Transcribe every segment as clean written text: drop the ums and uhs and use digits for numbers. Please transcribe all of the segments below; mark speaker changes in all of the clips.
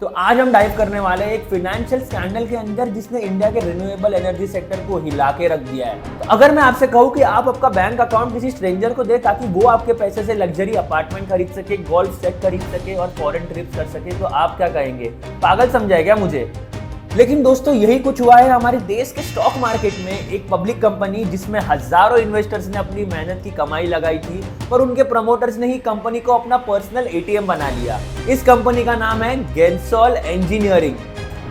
Speaker 1: तो आज हम डाइव करने वाले हैं एक फाइनेंशियल स्कैंडल के अंदर जिसने इंडिया के रिन्यूएबल एनर्जी सेक्टर को हिला के रख दिया है। तो अगर मैं आपसे कहूं कि आप आपका बैंक अकाउंट किसी स्ट्रेंजर को दे ताकि वो आपके पैसे से लग्जरी अपार्टमेंट खरीद सके, गोल्फ सेट खरीद सके और फॉरेन ट्रिप कर सके, तो आप क्या कहेंगे? पागल समझाएगा मुझे? लेकिन दोस्तों यही कुछ हुआ है हमारे देश के स्टॉक मार्केट में। एक पब्लिक कंपनी जिसमें हजारों इन्वेस्टर्स ने अपनी मेहनत की कमाई लगाई थी, पर उनके प्रमोटर्स ने ही कंपनी को अपना पर्सनल एटीएम बना लिया। इस कंपनी का नाम है गेंसोल इंजीनियरिंग।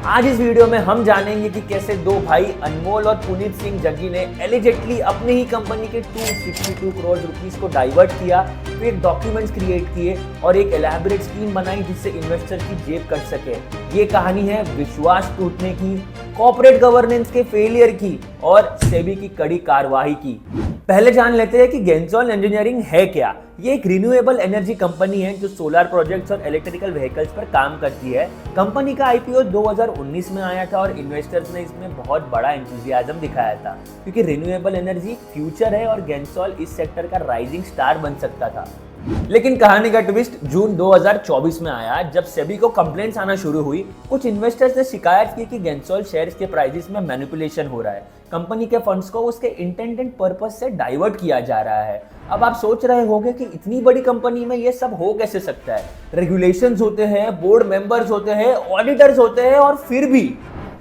Speaker 1: आज इस वीडियो में हम जानेंगे कि कैसे दो भाई अनमोल और पुनीत सिंह जग्गी ने एलिजेंटली अपने ही कंपनी के 262 करोड़ रुपीस को डाइवर्ट किया, फिर डॉक्यूमेंट्स क्रिएट किए और एक एलैबोरेट स्कीम बनाई जिससे इन्वेस्टर की जेब कट सके। ये कहानी है विश्वास टूटने की, कॉर्पोरेट गवर्नेंस के फेलियर की और सेबी की कड़ी कार्रवाई की। पहले जान लेते हैं कि गेंसोल इंजीनियरिंग है क्या। ये एक रिन्यूएबल एनर्जी कंपनी है जो सोलर प्रोजेक्ट्स और इलेक्ट्रिकल व्हीकल्स पर काम करती है। कंपनी का आईपीओ 2019 में आया था और इन्वेस्टर्स ने इसमें बहुत बड़ा एंथुसियाज्म दिखाया था क्योंकि रिन्यूएबल एनर्जी फ्यूचर है और गेंसोल इस सेक्टर का राइजिंग स्टार बन सकता था। लेकिन कहानी का ट्विस्ट जून 2024 में आया जब सेबी को कंप्लेंट्स आना शुरू हुई। कुछ इन्वेस्टर्स ने शिकायत की कि गेंसोल शेयर्स के प्राइसेस में मैनिपुलेशन हो रहा है, कंपनी के फंड्स को उसके इंटेंडेड पर्पस से डाइवर्ट किया जा रहा है। अब आप सोच रहे होंगे कि इतनी बड़ी कंपनी में ये सब हो कैसे सकता है? रेगुलेशंस होते हैं, बोर्ड मेंबर्स होते हैं, ऑडिटर्स होते हैं और फिर भी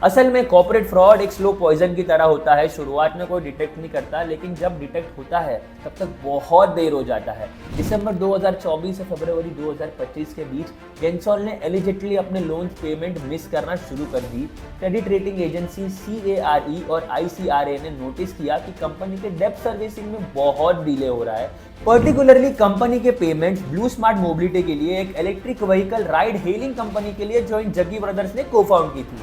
Speaker 1: असल में कॉर्पोरेट फ्रॉड एक स्लो पॉइजन की तरह होता है। शुरुआत में कोई डिटेक्ट नहीं करता, लेकिन जब डिटेक्ट होता है तब तक बहुत देर हो जाता है। दिसंबर 2024 से फरवरी 2025 के बीच गेंसोल ने एलिजेंटली अपने लोन पेमेंट मिस करना शुरू कर दी। क्रेडिट रेटिंग एजेंसी CARE और ICRA ने नोटिस किया कि कंपनी के डेब्ट सर्विसिंग में बहुत डिले हो रहा है। पर्टिकुलरली कंपनी के पेमेंट्स ब्लू स्मार्ट मोबिलिटी के लिए, एक electric vehicle ride hailing company के लिए जो इन जग्गी ब्रदर्स ने को फाउंड की थी।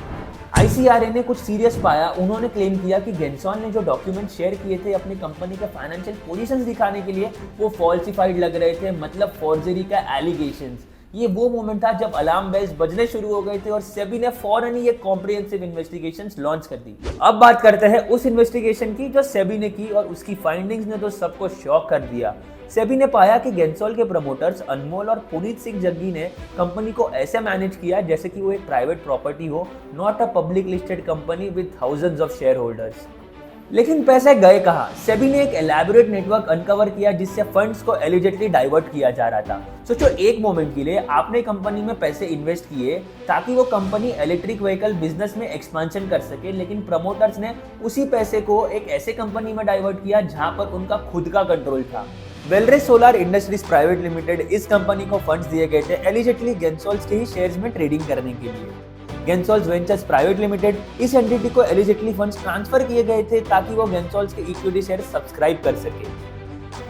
Speaker 1: ICRA ने कुछ सीरियस पाया। उन्होंने क्लेम किया कि गेंसोल ने जो डॉक्यूमेंट शेयर किए थे अपनी कंपनी के फाइनेंशियल पोजीशंस दिखाने के लिए, वो फॉल्सिफाइड लग रहे थे, मतलब फॉर्जरी का एलिगेशंस। ये वो मोमेंट था जब अलार्म बेल्स बजने शुरू हो गए थे और सेबी ने फौरन ही एक कॉम्प्रिहेंसिव इन्वेस्टिगेशंस लॉन्च कर दी। अब बात करते हैं उस इन्वेस्टिगेशन की जो सेबी ने की और उसकी फाइंडिंग्स ने तो सबको शॉक कर दिया। सेबी ने पाया कि गेंसोल के प्रमोटर्स अनमोल और पुनीत सिंह जग्गी ने कंपनी को ऐसे मैनेज किया जैसे कि वो एक प्राइवेट प्रॉपर्टी हो, not a public listed company with thousands of share holders. लेकिन पैसे गए कहाँ? सेबी ने एक एलैबोरेट नेटवर्क अनकवर किया जिससे फंड्स को एलिजेंटली डाइवर्ट किया जा रहा था। सोचो, एक मोमेंट के लिए आपने कंपनी में पैसे इन्वेस्ट किए ताकि वो कंपनी इलेक्ट्रिक व्हीकल बिजनेस में एक्सपेंशन कर सके, लेकिन प्रमोटर्स ने उसी पैसे को एक ऐसे कंपनी में डाइवर्ट किया जहां पर उनका खुद का कंट्रोल था। वेलरेज सोलर इंडस्ट्रीज प्राइवेट लिमिटेड, इस कंपनी को फंड्स दिए गए थे एलिजेंटली गेंसोल्स के ही शेयर्स में ट्रेडिंग करने के लिए। गेंसोल्स वेंचर्स प्राइवेट लिमिटेड, इस एंटिटी को एलिजेंटली फंड्स ट्रांसफर किए गए थे ताकि वो गेंसोल्स के इक्विटी शेयर सब्सक्राइब कर सके।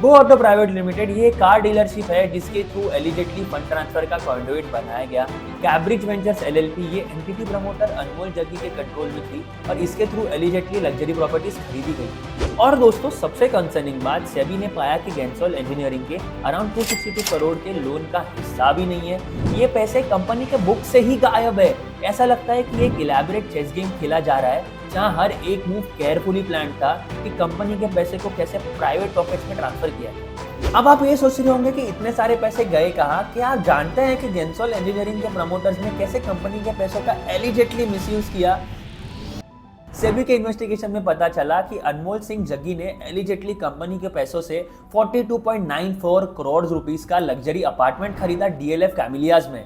Speaker 1: गो ऑटो प्राइवेट लिमिटेड, ये कार डीलरशिप है जिसके थ्रू एलिजेंटली फंड ट्रांसफर का कॉन्डुइट बनाया गया। कैब्रिज वेंचर्स LLP, ये एंटिटी प्रमोटर अनमोल जग्गी के कंट्रोल में थी और इसके थ्रू एलिजेंटली लग्जरी प्रॉपर्टीज खरीदी गई। और दोस्तों सबसे कंसर्निंग बात, सेबी ने पाया कि गेंसोल इंजीनियरिंग के अराउंड 262 करोड़ के लोन का हिस्सा भी नहीं है। ये पैसे कंपनी के बुक से ही गायब है। ऐसा लगता है कि एक इलैबोरेट चेस गेम खेला जा रहा है जहां हर एक मूव केयरफुली प्लान था कि कंपनी के पैसे को कैसे प्राइवेट पॉकेट्स में ट्रांसफर किया। अब आप ये सोच रहे होंगे कि इतने सारे पैसे गए कहाँ? क्या आप जानते हैं कि गेंसोल इंजीनियरिंग के प्रमोटर्स ने कैसे कंपनी के पैसों का एलिजेंटली मिसयूज किया? सेबी के इन्वेस्टिगेशन में पता चला कि अनमोल सिंह जग्गी ने एलिजेंटली कंपनी के पैसों से 42.94 करोड़ रुपीस का लग्जरी अपार्टमेंट खरीदा DLF कैमिलियाज में।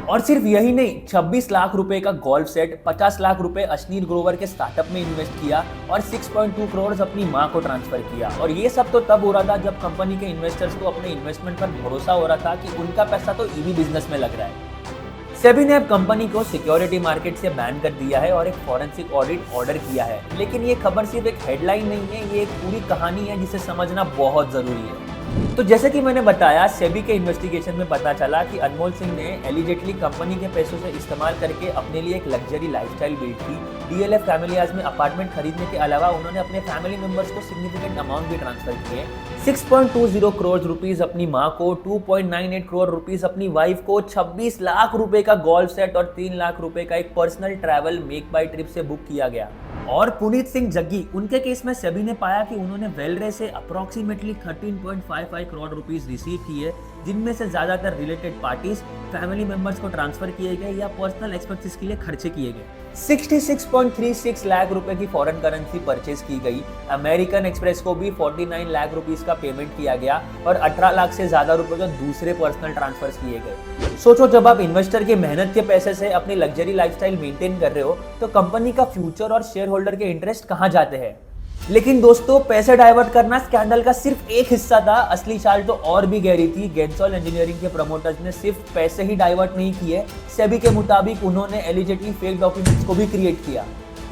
Speaker 1: और सिर्फ यही नहीं, 26 लाख रुपए का गोल्फ सेट, 50 लाख रुपए अश्नीर ग्रोवर के स्टार्टअप में इन्वेस्ट किया और 6.2 करोड़ अपनी मां को ट्रांसफर किया। और ये सब तो तब हो रहा था जब कंपनी के इन्वेस्टर्स को अपने इन्वेस्टमेंट पर भरोसा हो रहा था कि उनका पैसा तो EV बिजनेस में लग रहा है। सेबी ने अब कंपनी को सिक्योरिटी मार्केट से बैन कर दिया है और एक फॉरेंसिक ऑडिट ऑर्डर किया है। लेकिन ये खबर सिर्फ एक हेडलाइन नहीं है, ये एक पूरी कहानी है जिसे समझना बहुत जरूरी है। तो जैसे कि मैंने बताया, सेबी के इन्वेस्टिगेशन में पता चला कि अनमोल सिंह ने एलिजेंटली कंपनी के पैसों से इस्तेमाल करके अपने लिए एक लग्जरी लाइफस्टाइल बिल्ड की। DLF कैमिलियाज में अपार्टमेंट खरीदने के अलावा उन्होंने अपने फैमिली मेंबर्स को सिग्निफिकेंट अमाउंट भी ट्रांसफर किए। 6.20 करोड़ रुपीस अपनी मां को, 2.98 करोड़ रुपीस अपनी वाइफ को, 26 लाख रुपए का गोल्फ सेट और 3 लाख रुपए का एक personal travel MakeMyTrip से बुक किया गया। और पुनीत सिंह जग्गी, उनके केस में सेबी ने पाया कि उन्होंने वेलरे से अप्रॉक्सीमेटली 13.55 करोड़ रुपीस रिसीव किए, जिनमें से ज्यादातर रिलेटेड पार्टीज, फैमिली मेंबर्स को ट्रांसफर किए गए या पर्सनल एक्सपेंसेस के लिए खर्चे किए गए। 66.36 लाख रुपए की फॉरेन करेंसी परचेज की गई। अमेरिकन एक्सप्रेस को भी 49 लाख रुपीस का पेमेंट किया गया और 18 लाख से ज्यादा रुपए जो दूसरे पर्सनल ट्रांसफर्स किए गए। सोचो, जब आप इन्वेस्टर के मेहनत के पैसे से अपनी लग्जरी लाइफस्टाइल मेंटेन कर रहे हो तो कंपनी का फ्यूचर और शेयर होल्डर के इंटरेस्ट कहां जाते हैं। लेकिन दोस्तों, पैसे डाइवर्ट करना स्कैंडल का सिर्फ एक हिस्सा था, असली चाल तो और भी गहरी थी। गेंसोल इंजीनियरिंग के प्रमोटर्स ने सिर्फ पैसे ही डाइवर्ट नहीं किए, सेबी के मुताबिक उन्होंने एलिजिटली फेक डॉक्यूमेंट्स को भी क्रिएट किया।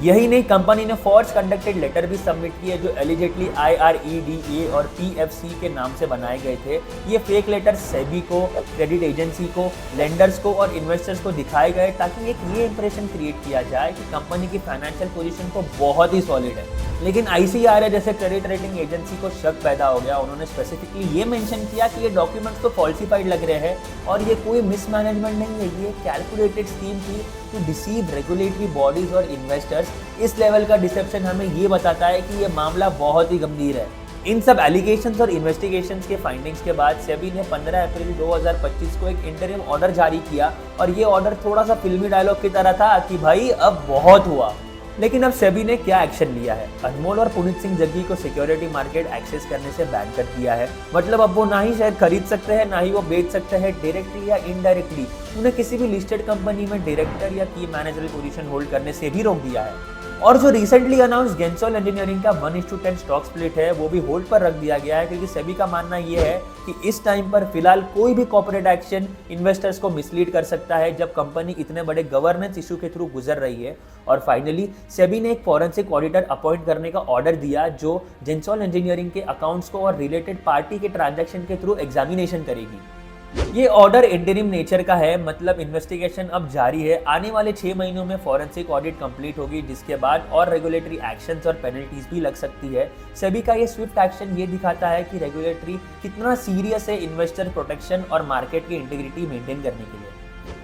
Speaker 1: यही नहीं, कंपनी ने फॉर्ज कंडक्टेड लेटर भी सबमिट किए जो एलिजिटली IREDA और PFC के नाम से बनाए गए थे। ये फेक लेटर सेबी को, क्रेडिट एजेंसी को, लेंडर्स को और इन्वेस्टर्स को दिखाए गए ताकि एक ये इंप्रेशन क्रिएट किया जाए कि कंपनी की फाइनेंशियल पोजीशन तो बहुत ही सॉलिड है। लेकिन ICRA जैसे क्रेडिट रेटिंग एजेंसी को शक पैदा हो गया। उन्होंने स्पेसिफिकली ये मेंशन किया कि ये डॉक्यूमेंट्स तो फॉल्सिफाइड लग रहे हैं और ये कोई मिसमैनेजमेंट नहीं है, ये कैलकुलेटेड स्कीम थी टू डिसीव रेगुलेटरी बॉडीज और इन्वेस्टर्स। इस लेवल का डिसेप्शन हमें ये बताता है कि ये मामला बहुत ही गंभीर है। इन सब एलिगेशंस और इन्वेस्टिगेशंस के फाइंडिंग्स के बाद सेबी ने 15 अप्रैल 2025 को एक इंटरिम ऑर्डर जारी किया और ये ऑर्डर थोड़ा सा फिल्मी डायलॉग की तरह था कि भाई अब बहुत हुआ। लेकिन अब सेबी ने क्या एक्शन लिया है? अनमोल और पुनीत सिंह जग्गी को सिक्योरिटी मार्केट एक्सेस करने से बैन कर दिया है। मतलब अब वो ना ही शेयर खरीद सकते हैं, ना ही वो बेच सकते हैं, डायरेक्टली या इनडायरेक्टली। उन्हें किसी भी लिस्टेड कंपनी में डायरेक्टर या की मैनेजरल पोजीशन होल्ड करने से भी रोक दिया है। और जो रिसेंटली अनाउंस गेंसोल इंजीनियरिंग का 1:10 स्टॉक स्प्लिट है, वो भी होल्ड पर रख दिया गया है क्योंकि सेबी का मानना ये है कि इस टाइम पर फिलहाल कोई भी कॉर्पोरेट एक्शन इन्वेस्टर्स को मिसलीड कर सकता है जब कंपनी इतने बड़े गवर्नेंस इशू के थ्रू गुजर रही है। और फाइनली सेबी ने एक फॉरेंसिक ऑडिटर अपॉइंट करने का ऑर्डर दिया जो गेंसोल इंजीनियरिंग के अकाउंट्स को और रिलेटेड पार्टी के ट्रांजैक्शन के थ्रू एग्जामिनेशन करेगी। ये ऑर्डर इंटरिम नेचर का है, मतलब इन्वेस्टिगेशन अब जारी है। आने वाले 6 महीनों में फॉरेंसिक ऑडिट कंप्लीट होगी, जिसके बाद और रेगुलेटरी एक्शंस और पेनल्टीज भी लग सकती है। सेबी का ये स्विफ्ट एक्शन ये दिखाता है कि रेगुलेटरी कितना सीरियस है इन्वेस्टर प्रोटेक्शन और मार्केट की इंटीग्रिटी मेंटेन करने के लिए।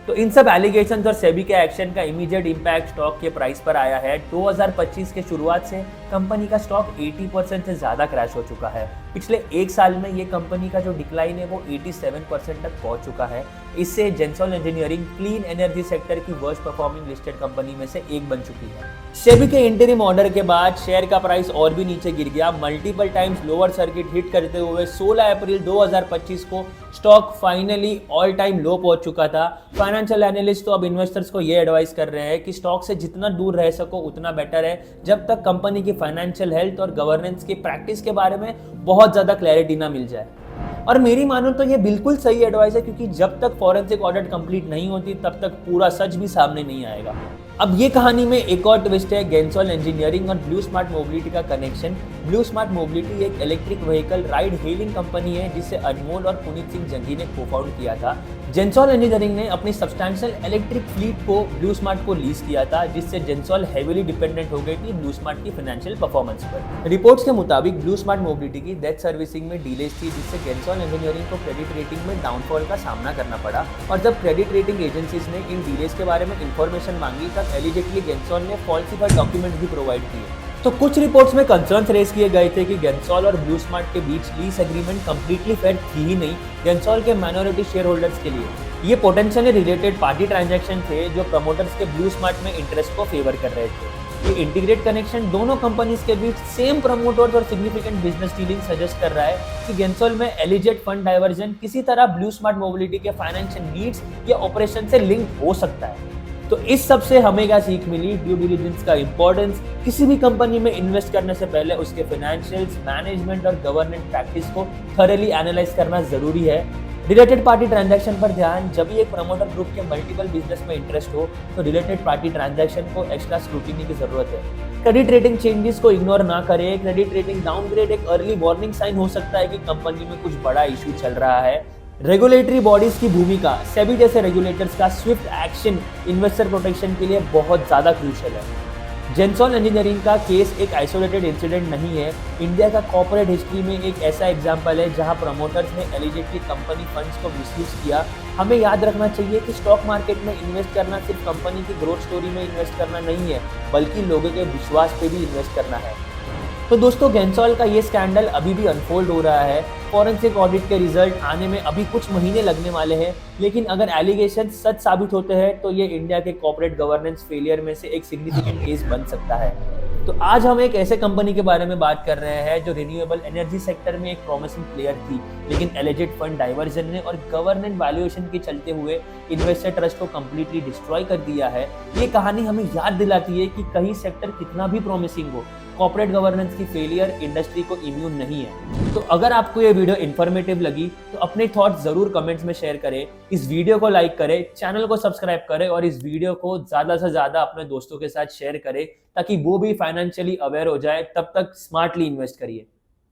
Speaker 1: तो इन सब एलिगेशंस और सेबी के एक्शन का इमीडिएट इंपैक्ट स्टॉक के प्राइस पर आया है। 2025 के शुरुआत से कंपनी का स्टॉक 80% से ज्यादा क्रैश हो चुका है। पिछले एक साल में ये कंपनी का जो डिक्लाइन है वो 87% तक पहुंच चुका है। इससे गेंसोल इंजीनियरिंग क्लीन एनर्जी सेक्टर की वर्स्ट परफॉर्मिंग लिस्टेड कंपनी में से एक बन चुकी है। सेबी के इंटरिम ऑर्डर के बाद शेयर का प्राइस और भी नीचे गिर गया। Multiple times lower circuit hit करते हुए 16 अप्रैल 2025 को स्टॉक फाइनली ऑल टाइम लो पहुंच चुका था। फाइनेंशियल एनालिस्ट तो अब इन्वेस्टर्स को ये एडवाइस कर रहे हैं कि स्टॉक से जितना दूर रह सको उतना बेटर है, जब तक कंपनी की फाइनेंशियल हेल्थ और गवर्नेंस की प्रैक्टिस के बारे में बहुत ज़्यादा क्लैरिटी ना मिल जाए। और मेरी मानो तो ये बिल्कुल सही एडवाइस है, क्योंकि जब तक फॉरेंसिक ऑडिट कंप्लीट नहीं होती तब तक पूरा सच भी सामने नहीं आएगा। अब ये कहानी में एक और ट्विस्ट है, गेंसोल इंजीनियरिंग और ब्लू स्मार्ट मोबिलिटी का कनेक्शन। ब्लू स्मार्ट मोबिलिटी एक electric vehicle ride hailing company है जिसे अनमोल और पुनीत सिंह जग्गी ने को फाउंड किया था। गेंसोल इंजीनियरिंग ने अपनी सब्सटैंशियल इलेक्ट्रिक फ्लीट को ब्लू स्मार्ट को लीज किया था, जिससे गेंसोल हेवीली डिपेंडेंट हो गई थी ब्लू स्मार्ट की फाइनेंशियल परफॉर्मेंस पर। रिपोर्ट्स के मुताबिक ब्लू स्मार्ट मोबिलिटी की डेट सर्विसिंग में डिलेज थी, जिससे गेंसोल इंजीनियरिंग को क्रेडिट रेटिंग में डाउनफॉल का सामना करना पड़ा। और जब क्रेडिट रेटिंग एजेंसीज ने इन डिलेज के बारे में इंफॉर्मेशन मांगी तब एलिजिटली गेंसोल ने फॉल्सिफाइड डॉक्यूमेंट भी प्रोवाइड किए। तो कुछ रिपोर्ट्स में कंसर्न्स रेज किए गए थे कि गेंसोल और ब्लू स्मार्ट के बीच लीज एग्रीमेंट कंप्लीटली फेयर थी ही नहीं गेंसोल के माइनॉरिटी शेयर होल्डर्स के लिए। ये पोटेंशियली रिलेटेड पार्टी ट्रांजैक्शन थे जो प्रमोटर्स के ब्लू स्मार्ट में इंटरेस्ट को फेवर कर रहे थे। ये इंटीग्रेट कनेक्शन दोनों कंपनीज के बीच सेम प्रमोटर्स और सिग्निफिकेंट बिजनेस डीलिंग सजेस्ट कर रहा है कि गेंसोल में एलिजिट फंड डाइवर्जन किसी तरह ब्लू स्मार्ट मोबिलिटी के फाइनेंशियल नीड्स या ऑपरेशन से लिंक हो सकता है। तो इस सब से हमें क्या सीख मिली? ड्यू डिलिजेंस का इंपॉर्टेंस। किसी भी कंपनी में इन्वेस्ट करने से पहले उसके फाइनेंशियल्स, मैनेजमेंट और गवर्नेंस प्रैक्टिस को थॉरली एनालाइज करना जरूरी है। रिलेटेड पार्टी ट्रांजैक्शन पर ध्यान। जब भी एक प्रमोटर ग्रुप के मल्टीपल बिजनेस में इंटरेस्ट हो तो रिलेटेड पार्टी ट्रांजैक्शन को एक्स्ट्रा स्क्रूटिनी की जरूरत है। क्रेडिट रेटिंग चेंजेस को इग्नोर ना करें। क्रेडिट रेटिंग डाउनग्रेड एक अर्ली वार्निंग साइन हो सकता है कि कंपनी में कुछ बड़ा इशू चल रहा है। रेगुलेटरी बॉडीज की भूमिका। सेबी जैसे रेगुलेटर्स का स्विफ्ट एक्शन इन्वेस्टर प्रोटेक्शन के लिए बहुत ज्यादा क्रूशियल है। गेंसोल इंजीनियरिंग का केस एक आइसोलेटेड इंसिडेंट नहीं है। इंडिया का कॉर्पोरेट हिस्ट्री में एक ऐसा एग्जाम्पल है जहां प्रमोटर्स ने एलिजिटली कंपनी फंड्स को मिसयूज किया हमें याद रखना चाहिए कि स्टॉक मार्केट में इन्वेस्ट करना सिर्फ कंपनी की ग्रोथ स्टोरी में इन्वेस्ट करना नहीं है, बल्कि लोगों के विश्वास पे भी इन्वेस्ट करना है। तो दोस्तों, गैंसॉल का ये स्कैंडल अभी भी अनफोल्ड हो रहा है। फॉरेंसिक ऑडिट के रिजल्ट आने में अभी कुछ महीने लगने वाले हैं, लेकिन अगर एलिगेशन सच साबित होते हैं तो ये इंडिया के कॉर्पोरेट गवर्नेंस फेलियर में से एक सिग्निफिकेंट केस बन सकता है। तो आज हम एक ऐसे कंपनी के बारे में बात कर रहे हैं जो रिन्यूएबल एनर्जी सेक्टर में एक प्रॉमिसिंग प्लेयर थी, लेकिन एलिजेड फंड डाइवर्जन ने और गवर्नेंस वैल्यूएशन के चलते हुए इन्वेस्टर ट्रस्ट को कंप्लीटली डिस्ट्रॉय कर दिया है। ये कहानी हमें याद दिलाती है कि कहीं सेक्टर कितना भी प्रॉमिसिंग हो, कॉर्पोरेट गवर्नेंस की फेलियर इंडस्ट्री को इम्यून नहीं है। तो अगर आपको ये वीडियो इन्फॉर्मेटिव लगी तो अपने थॉट्स जरूर कमेंट्स में शेयर करें, इस वीडियो को लाइक करें, चैनल को सब्सक्राइब करें और इस वीडियो को ज्यादा से ज्यादा अपने दोस्तों के साथ शेयर करें ताकि वो भी फाइनेंशियली अवेयर हो जाए। तब तक स्मार्टली इन्वेस्ट करिए।